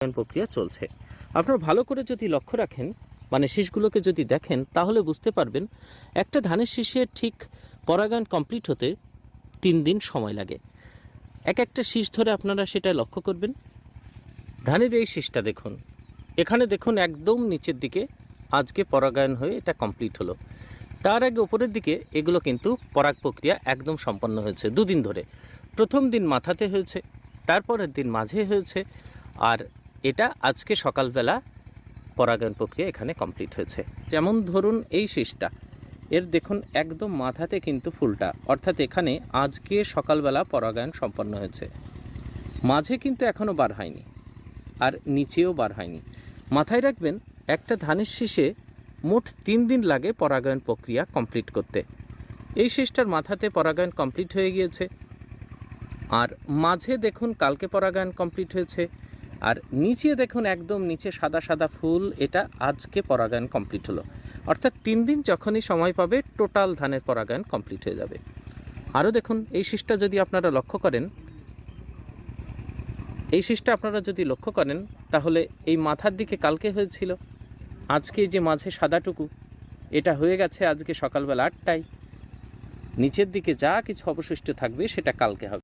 প্রক্রিয়া চলছে। আপনারা ভালো করে যদি লক্ষ্য রাখেন, মানে শীষগুলোকে যদি দেখেন, তাহলে বুঝতে পারবেন একটা ধানের শীষে ঠিক পরাগায়ন কমপ্লিট হতে 3 দিন সময় লাগে। এক একটা শীষ ধরে আপনারা সেটা লক্ষ্য করবেন। ধানের এই শীষটা দেখুন, এখানে দেখুন একদম নিচের দিকে আজকে পরাগায়ন হয়ে এটা কমপ্লিট হলো। তার আগে উপরের দিকে এগুলো কিন্তু পরাগ প্রক্রিয়া একদম সম্পন্ন হয়েছে 2 দিন ধরে। প্রথম দিন মাথাতে হয়েছে, তারপরের দিন মাঝে হয়েছে, আর এটা আজকে সকালবেলা পরাগায়ন প্রক্রিয়া এখানে কমপ্লিট হয়েছে। যেমন ধরুন এই শীষটা, এর দেখুন একদম মাথাতে কিন্তু ফুলটা, অর্থাৎ এখানে আজকে সকালবেলা পরাগায়ন সম্পন্ন হয়েছে। মাঝে কিন্তু এখনও বার হয়নি, আর নিচেও বার হয়নি। মাথায় রাখবেন একটা ধানের শীষে মোট 3 দিন লাগে পরাগায়ন প্রক্রিয়া কমপ্লিট করতে। এই শীষটার মাথাতে পরাগায়ন কমপ্লিট হয়ে গিয়েছে, আর মাঝে দেখুন কালকে পরাগায়ন কমপ্লিট হয়েছে, আর নিচে দেখুন একদম নিচে সাদা সাদা ফুল, এটা আজকে পরাগায়ন কমপ্লিট হলো। অর্থাৎ 3 দিন যখনই সময় পাবে টোটাল ধানের পরাগায়ন কমপ্লিট হয়ে যাবে। আরও দেখুন এই শীষটা যদি আপনারা লক্ষ্য করেন, এই শীষটা আপনারা যদি লক্ষ্য করেন তাহলে এই মাথার দিকে কালকে হয়েছিল, আজকে যে মাঝে সাদাটুকু এটা হয়ে গেছে আজকে সকালবেলা 8টায়। নিচের দিকে যা কিছু অবশিষ্ট থাকবে সেটা কালকে হবে।